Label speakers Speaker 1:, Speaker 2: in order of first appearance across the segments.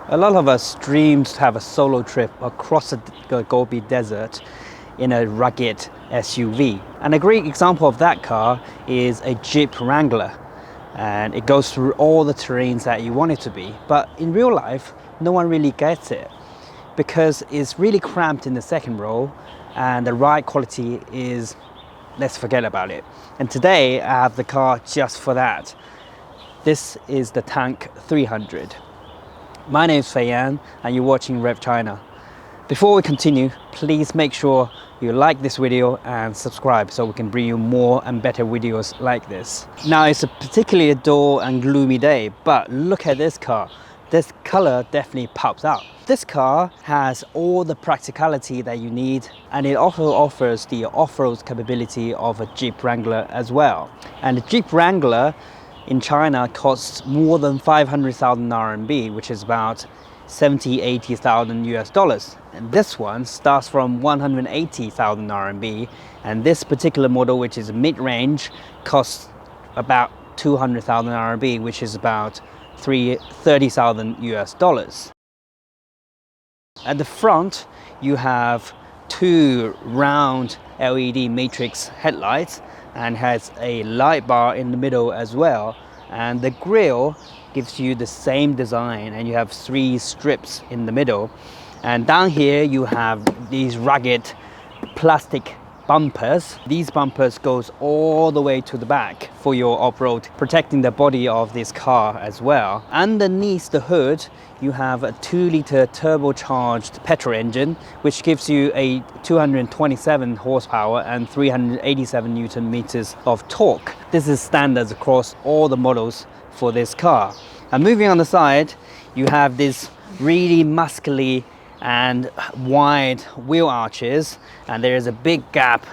Speaker 1: A lot of us dream to have a solo trip across the Gobi Desert in a rugged SUV. And a great example of that car is a Jeep Wrangler. And it goes through all the terrains that you want it to be. But in real life, no one really gets it because it's really cramped in the second row and the ride quality is, let's forget about it. And today I have the car just for that. This is the Tank 300. My name is Fei Yan and you're watching Rev China. Before we continue, please make sure you like this video and subscribe so we can bring you more and better videos like this. Now it's a particularly dull and gloomy day, but look at this car. This color definitely pops out. This car has all the practicality that you need, and it also offers the off-road capability of a Jeep Wrangler as well. And the Jeep Wrangler in China costs more than 500,000 RMB, which is about 80,000 US dollars. And this one starts from 180,000 RMB. And this particular model, which is mid-range, costs about 200,000 RMB, which is about 30,000 US dollars. At the front, you have two round LED matrix headlights and has a light bar in the middle as well. And the grille gives you the same design, and you have three strips in the middle. And down here you have these rugged plastic bumpers. These bumpers goes all the way to the back for your off-road, protecting the body of this car as well. Underneath the hood you have a 2-liter turbocharged petrol engine, which gives you a 227 horsepower and 387 newton meters of torque. This is standard across all the models for this car. And moving on the side, you have this really muscly and wide wheel arches, and there is a big gap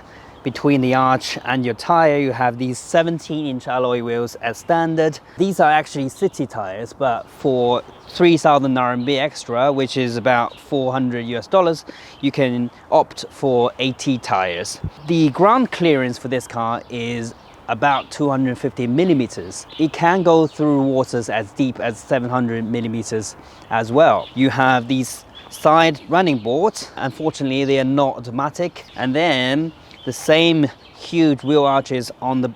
Speaker 1: between the arch and your tire. You have these 17-inch alloy wheels as standard. These are actually city tires, but for 3,000 RMB extra, which is about 400 US dollars, you can opt for AT tires. The ground clearance for this car is about 250 millimeters. It can go through waters as deep as 700 millimeters as well. You have these side running boards. Unfortunately, they are not automatic. And then the same huge wheel arches on the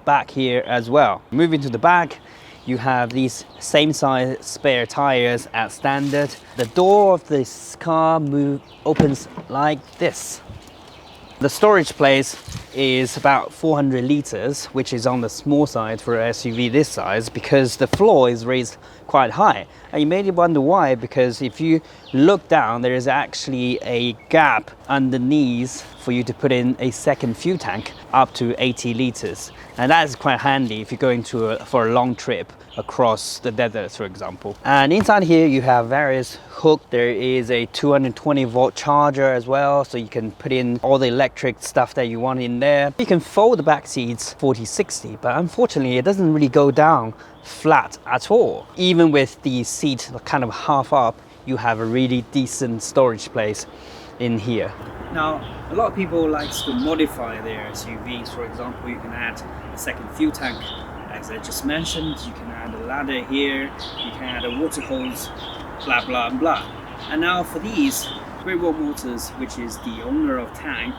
Speaker 1: back here as well. Moving to the back, you have these same size spare tires as standard. The door of this car opens like this. The storage place is about 400 liters, which is on the small side for an SUV this size, because the floor is raised quite high. And you may wonder why, because if you look down, there is actually a gap underneath for you to put in a second fuel tank up to 80 liters. And that is quite handy if you're going for a long trip across the desert, for example. And inside here you have various hooks. There is a 220 volt charger as well, so you can put in all the electric stuff that you want in there. You can fold the back seats 40-60, but unfortunately it doesn't really go down flat at all. Even with the seat kind of half up, you have a really decent storage place in here. Now, a lot of people like to modify their SUVs. For example, you can add a second fuel tank, as I just mentioned. You can add a ladder here, you can add a water hose, blah blah blah. And now for these, GreatWall Motors, which is the owner of Tank,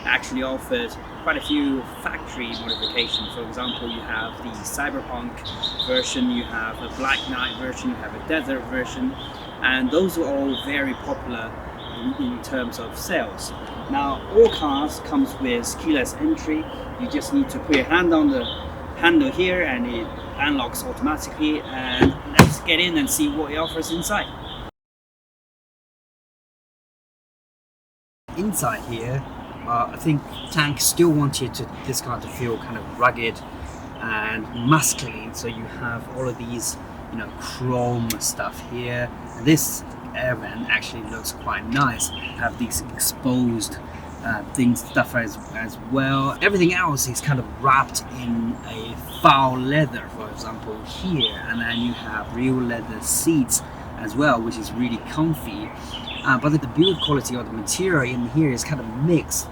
Speaker 1: actually offered quite a few factory modifications. For example, you have the Cyberpunk version, you have a Black Knight version, you have a Desert version, and those are all very popular in terms of sales. Now, all cars comes with keyless entry. You just need to put your hand on the handle here and it unlocks automatically. And let's get in and see what it offers inside. Inside here, I think Tank still wanted this car to feel kind of rugged and masculine. So you have all of these, chrome stuff here. And this air vent actually looks quite nice. You have these exposed stuff as well. Everything else is kind of wrapped in a foul leather, for example, here. And then you have real leather seats as well, which is really comfy. But the build quality of the material in here is kind of mixed.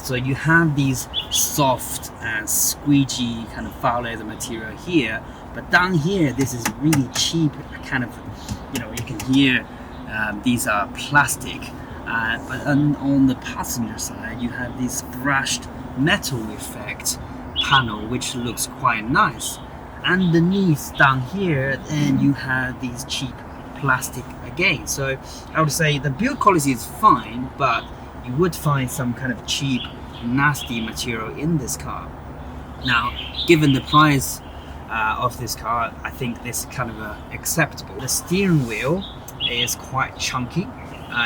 Speaker 1: So you have these soft and squeegee kind of foul leather material here, But down here, this is really cheap, kind of, you know, you can hear these are plastic. But on the passenger side, you have this brushed metal effect panel, which looks quite nice. Underneath down here, then you have these cheap plastic again. So I would say the build quality is fine, but you would find some kind of cheap, nasty material in this car. Now, given the price of this car, I think this is kind of acceptable. The steering wheel is quite chunky.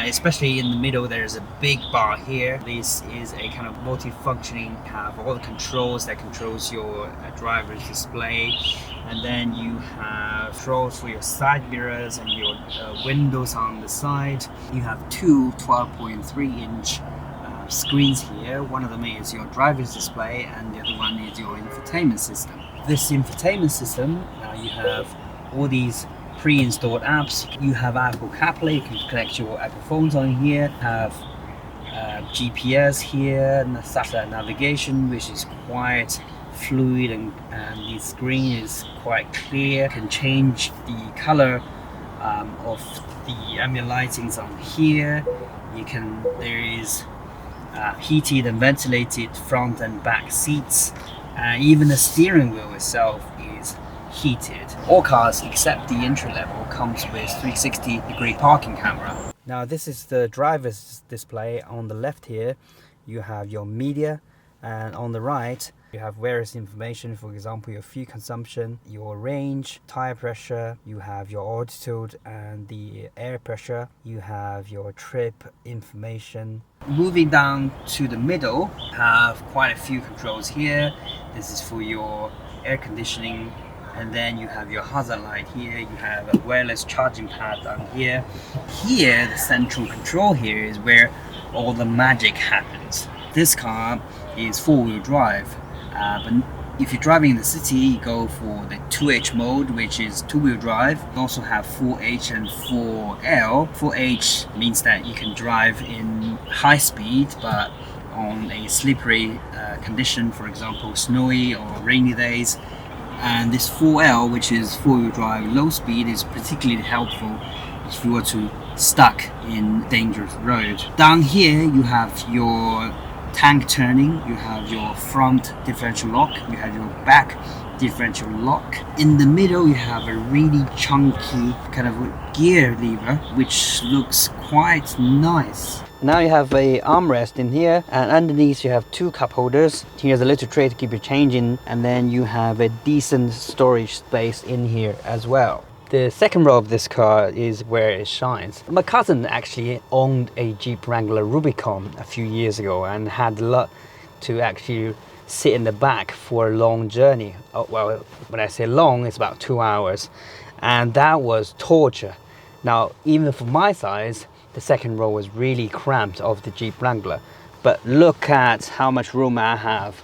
Speaker 1: Especially in the middle, there's a big bar here. This is a kind of multi-functioning, have all the controls that controls your driver's display, and then you have controls for your side mirrors and your windows on the side. You have two 12.3-inch screens here. One of them is your driver's display and the other one is your infotainment system. This infotainment system, you have all these pre-installed apps. You have Apple CarPlay, you can connect your Apple phones on here, have GPS here, and satellite navigation, which is quite fluid, and the screen is quite clear. You can change the color of the ambient lightings on here. There is heated and ventilated front and back seats, and even the steering wheel itself is heated. All cars except the entry level comes with 360-degree parking camera. Now this is the driver's display. On the left here you have your media, and on the right you have various information, for example your fuel consumption, your range, tire pressure, you have your altitude and the air pressure, you have your trip information. Moving down to the middle, you have quite a few controls here. This is for your air conditioning, and then you have your hazard light here, you have a wireless charging pad down here. Here, the central control here is where all the magic happens. This car is four-wheel drive, but if you're driving in the city, you go for the 2H mode, which is two-wheel drive. You also have 4H and 4L. 4H means that you can drive in high speed, but on a slippery condition, for example, snowy or rainy days. And this 4L, which is four-wheel drive low speed, is particularly helpful if you were to stuck in dangerous road. Down here you have your tank turning, you have your front differential lock, you have your back differential lock. In the middle you have a really chunky kind of gear lever, which looks quite nice. Now you have a armrest in here, and underneath you have two cup holders. Here's a little tray to keep your change in, and then you have a decent storage space in here as well. The second row of this car is where it shines. My cousin actually owned a Jeep Wrangler Rubicon a few years ago and had the luck to actually sit in the back for a long journey. Oh, well, when I say long, it's about 2 hours, and that was torture. Now, even for my size, the second row was really cramped of the Jeep Wrangler, but look at how much room I have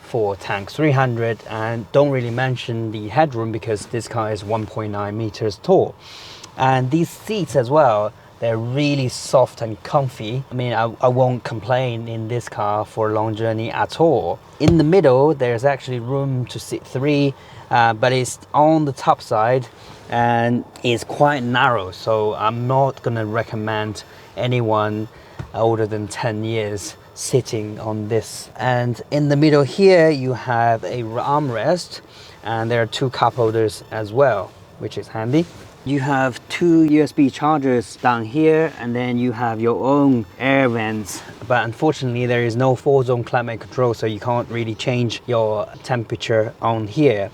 Speaker 1: for tank 300, and don't really mention the headroom because this car is 1.9 meters tall. And these seats as well, they're really soft and comfy. I mean, I won't complain in this car for a long journey at all. In the middle, there's actually room to sit three, but it's on the top side and it's quite narrow, so I'm not gonna recommend anyone older than 10 years sitting on this. And in the middle here you have a armrest, and there are two cup holders as well, which is handy. You have two USB chargers down here, and then you have your own air vents, but unfortunately there is no 4-zone climate control, so you can't really change your temperature on here.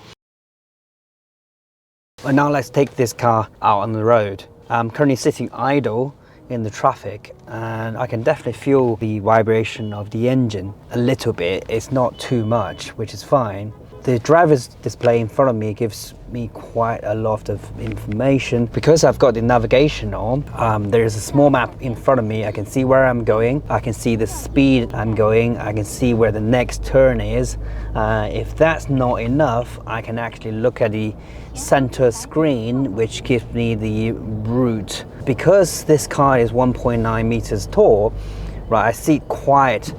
Speaker 1: Well, now let's take this car out on the road. I'm currently sitting idle in the traffic, and I can definitely feel the vibration of the engine a little bit. It's not too much, which is fine. The driver's display in front of me gives me quite a lot of information. Because I've got the navigation on, there is a small map in front of me. I can see where I'm going, I can see the speed I'm going, I can see where the next turn is. If that's not enough, I can actually look at the center screen, which gives me the route. Because this car is 1.9 meters tall, right, I sit quite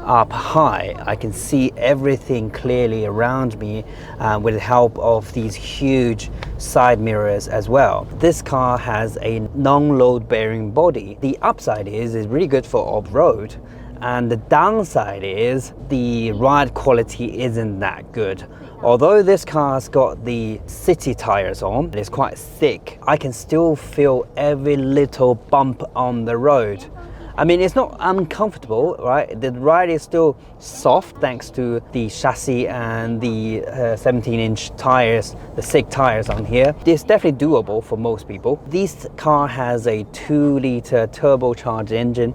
Speaker 1: up high, I can see everything clearly around me with the help of these huge side mirrors as well. This car has a non-load bearing body. The upside is it's really good for off-road, and the downside is the ride quality isn't that good. Although this car's got the city tires on, it's quite thick, I can still feel every little bump on the road. I mean, it's not uncomfortable, right? The ride is still soft thanks to the chassis and the 17-inch tires, the SIG tires on here. It's definitely doable for most people. This car has a 2-liter turbocharged engine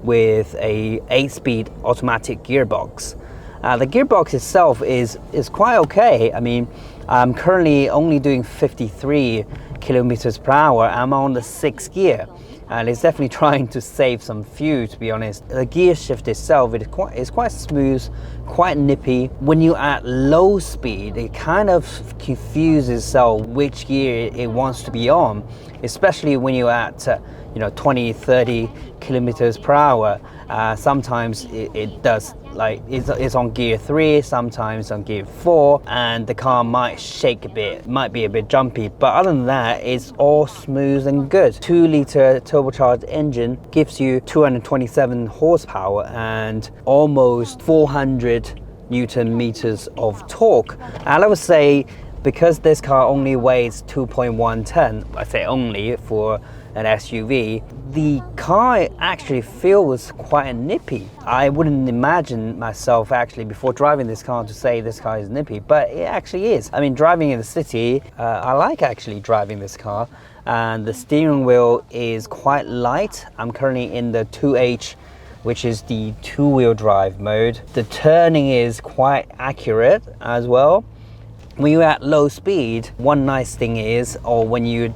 Speaker 1: with a 8-speed automatic gearbox. The gearbox itself is quite okay. I mean, I'm currently only doing 53 kilometers per hour. I'm on the 6th gear, and it's definitely trying to save some fuel, to be honest. The gear shift itself is quite smooth, quite nippy. When you're at low speed, it kind of confuses itself which gear it wants to be on, especially when you're at 20, 30 kilometers per hour. Sometimes it does, like it's on gear 3, sometimes on gear 4, and the car might shake a bit, might be a bit jumpy, but other than that, it's all smooth and good. 2-liter turbocharged engine gives you 227 horsepower and almost 400 Newton meters of torque. And I would say, because this car only weighs 2.1 ton, I say only for an SUV, the car actually feels quite nippy. I wouldn't imagine myself actually before driving this car to say this car is nippy, but it actually is. I mean, driving in the city, I like actually driving this car, and the steering wheel is quite light. I'm currently in the 2H, which is the 2-wheel drive mode. The turning is quite accurate as well. When you're at low speed, one nice thing is, or when you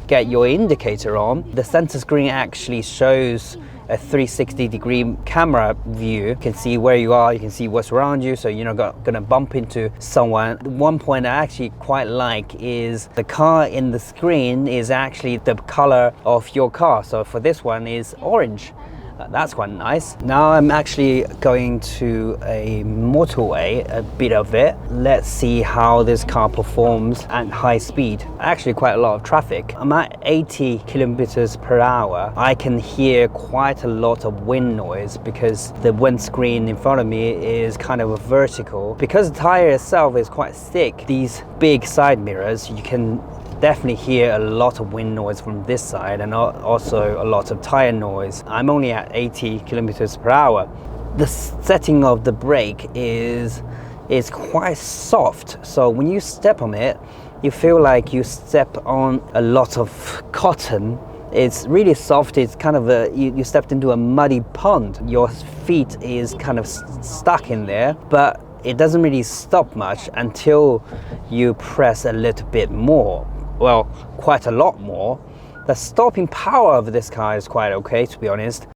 Speaker 1: get your indicator on, the center screen actually shows a 360-degree camera view. You can see where you are, you can see what's around you, so you're not gonna bump into someone. One point I actually quite like is the car in the screen is actually the color of your car. So for this one is orange. That's quite nice. Now I'm actually going to a motorway, a bit of it. Let's see how this car performs at high speed. Actually quite a lot of traffic. I'm at 80 kilometers per hour. I can hear quite a lot of wind noise because the windscreen in front of me is kind of a vertical. Because the tire itself is quite thick, these big side mirrors, you can definitely hear a lot of wind noise from this side, and also a lot of tire noise. I'm only at 80 kilometers per hour. The setting of the brake is quite soft, so when you step on it, you feel like you step on a lot of cotton. It's really soft. It's kind of you stepped into a muddy pond. Your feet is kind of stuck in there, but it doesn't really stop much until you press a little bit more. Well, quite a lot more. The stopping power of this car is quite okay, to be honest.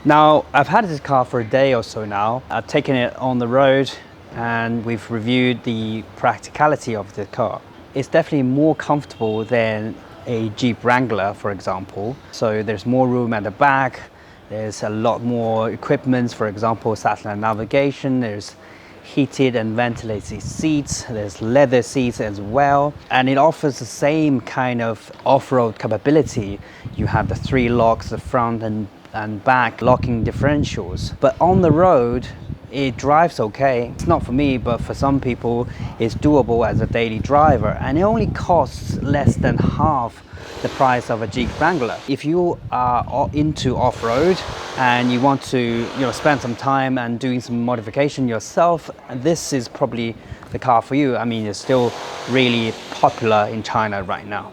Speaker 1: Now, I've had this car for a day or so now. I've taken it on the road and we've reviewed the practicality of the car. It's definitely more comfortable than a Jeep Wrangler, for example. So there's more room at the back. There's a lot more equipment, for example, satellite navigation. There's heated and ventilated seats, there's leather seats as well, and it offers the same kind of off-road capability. You have the 3 locks, the front and back locking differentials, but on the road it drives okay. It's not for me, but for some people it's doable as a daily driver, and it only costs less than half the price of a Jeep Wrangler. If you are into off-road and you want to spend some time and doing some modification yourself, this is probably the car for you. I mean, it's still really popular in China right now.